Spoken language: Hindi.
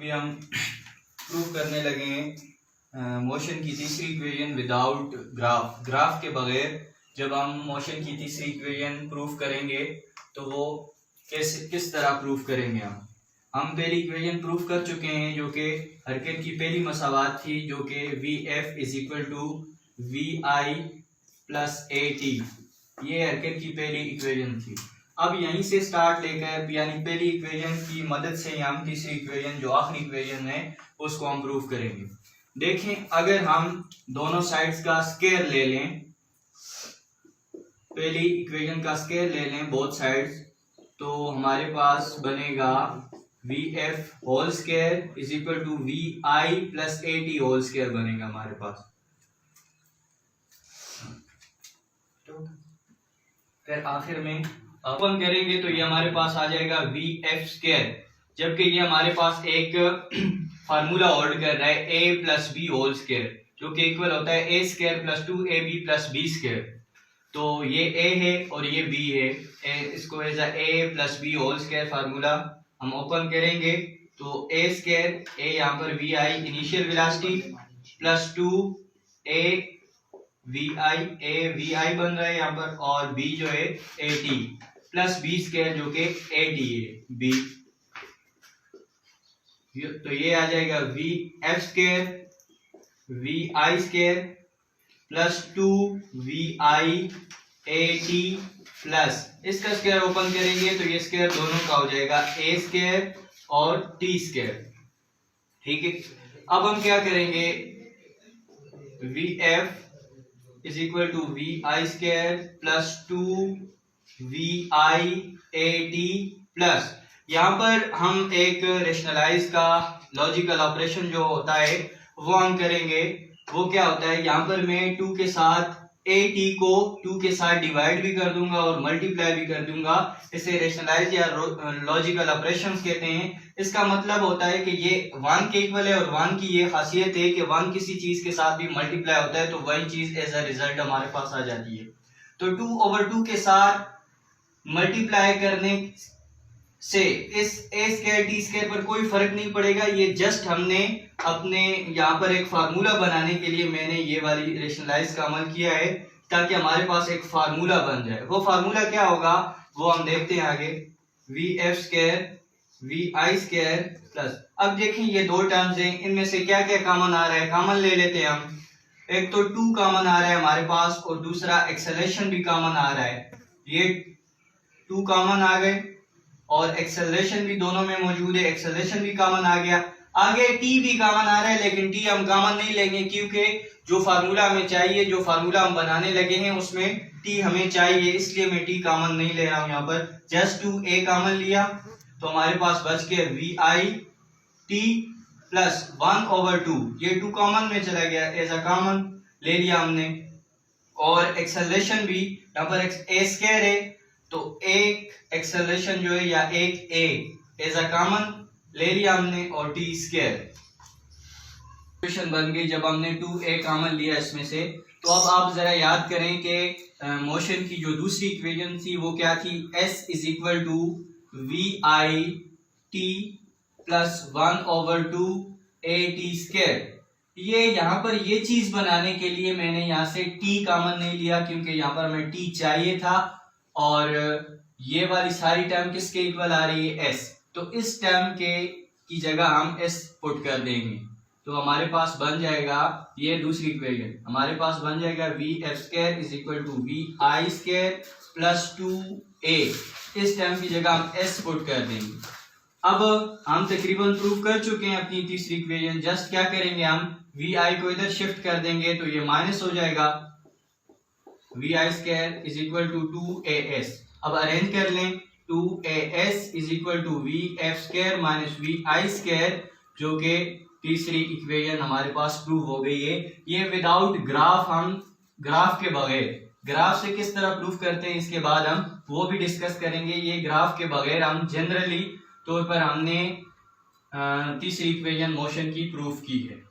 भी हम प्रूव करने लगे हैं मोशन की तीसरी इक्वेशन विदाउट ग्राफ के बगैर। जब हम मोशन की तीसरी इक्वेशन प्रूव करेंगे तो वो किस तरह प्रूव करेंगे। हम पहली इक्वेशन प्रूव कर चुके हैं जो कि हरकत की पहली मसावात थी, जो कि V F is equal to V I plus A T. ये हरकत की पहली इक्वेशन थी। अब यहीं से स्टार्ट लेकर यानी पहली इक्वेशन की मदद से हम तीसरी इक्वेशन जो आखिरी इक्वेशन है उसको हम प्रूव करेंगे। देखें, अगर हम दोनों साइड्स का स्क्वायर ले लें, पहली इक्वेशन का स्क्वायर ले लें बोथ साइड्स, तो हमारे पास बनेगा V F whole square is equal to V I plus A T whole square बनेगा हमारे पास। फिर आखिर में अपन करेंगे तो ये हमारे पास आ जाएगा वी एफ स्क्वायर, जबकि ये हमारे पास एक फार्मूला होल्ड कर रहा है A plus B whole square, जो कि इक्वल होता है A square plus 2ab plus B square. तो ये ए है और ये बी है, इसको as A plus B whole square formula हम ओपन करेंगे तो ए स्क्वायर, ए यहाँ पर V I initial velocity plus 2 A V I बन रहा है यहाँ पर, और बी जो है A T plus B square जो कि ए टी है बी। तो ये आ जाएगा V F square V I square plus 2 V I A T plus इसका स्क्वायर ओपन करेंगे तो ये स्क्वायर दोनों का हो जाएगा ए स्क्वायर और टी स्क्वायर। ठीक है, अब हम क्या करेंगे, V F is equal to V I square plus 2 V I A T plus, यहाँ पर हम एक रेशनलाइज का लॉजिकल ऑपरेशन जो होता है वो हम करेंगे। वो क्या होता है, यहाँ पर मैं 2 के साथ ए टी को 2 के साथ डिवाइड भी कर दूंगा और मल्टीप्लाई भी कर दूंगा। इसे रेशनलाइज या लॉजिकल ऑपरेशंस कहते हैं। इसका मतलब होता है कि ये 1 के इक्वल है और 1 की ये खासियत है कि 1 किसी चीज के साथ भी मल्टीप्लाई होता है तो वही चीज एज अ रिजल्ट हमारे पास आ जाती है। तो 2/2 के साथ मल्टीप्लाई करने से इस ए स्क्वायर टी स्क्वायर पर कोई फर्क नहीं पड़ेगा। ये जस्ट हमने अपने यहाँ पर एक फार्मूला बनाने के लिए मैंने ये वाली रेशनलाइज का अमल किया है ताकि हमारे पास एक फार्मूला बन जाए। वो फार्मूला क्या होगा वो हम देखते हैं आगे। V F square V I square plus, अब देखें ये दो टर्म्स हैं, इनमें से क्या क्या कॉमन आ रहा है, कॉमन ले लेते हैं हम। एक तो 2 कॉमन आ रहा है हमारे पास और दूसरा एक्सेलरेशन भी कॉमन आ रहा है। ये 2 कॉमन आ गए और एक्सेलरेशन भी दोनों में मौजूद है, एक्सेलरेशन भी कॉमन आ गया। आगे टी भी कॉमन आ रहा है लेकिन टी हम कॉमन नहीं लेंगे क्योंकि जो फार्मूला हमें चाहिए, जो फार्मूला हम बनाने लगे हैं उसमें टी हमें चाहिए, इसलिए मैं टी कॉमन नहीं ले रहा हूं। यहाँ पर जस्ट 2a कॉमन लिया तो हमारे पास बच गया वी आई टी प्लस 1/2। ये 2 कॉमन में चला गया, एज अ कॉमन ले लिया हमने। और एक्सेलरेशन भी यहाँ पर ए स्क्वायर है तो एक एक्सेलरेशन जो है या एक ए एज अ कॉमन ले लिया हमने और टी स्क्वायर इक्वेशन बन गई जब हमने 2a कॉमन लिया इसमें से। तो अब आप जरा याद करें कि मोशन की जो दूसरी इक्वेशन थी वो क्या थी, s is equal to V I T plus 1/2 A T square. ये यहाँ पर ये चीज बनाने के लिए मैंने यहाँ से t कॉमन नहीं लिया क्योंकि यहाँ पर हमें t चाहिए था और ये वाली सारी टर्म किसके इक्वल आ रही है, s। तो इस टर्म की जगह हम s पुट कर देंगे तो हमारे पास बन जाएगा ये दूसरी इक्वेशन, हमारे पास बन जाएगा V F square is equal to V I square plus 2a। इस टर्म की जगह हम s पुट कर देंगे। अब हम तकरीबन प्रूव कर चुके हैं अपनी तीसरी इक्वेशन। जस्ट क्या करेंगे, हम वी आई को इधर शिफ्ट कर देंगे तो ये माइनस हो जाएगा, V I square is equal to 2as। अब अरेंज कर लें, 2as is equal to V F square minus V I square, जो कि तीसरी इक्वेशन हमारे पास प्रूव हो गई है। ये विदाउट ग्राफ, हम ग्राफ के बगैर, ग्राफ से किस तरह प्रूव करते हैं इसके बाद हम वो भी डिस्कस करेंगे। ये ग्राफ के बगैर हम जनरली तौर पर हमने तीसरी इक्वेशन मोशन की प्रूफ की है।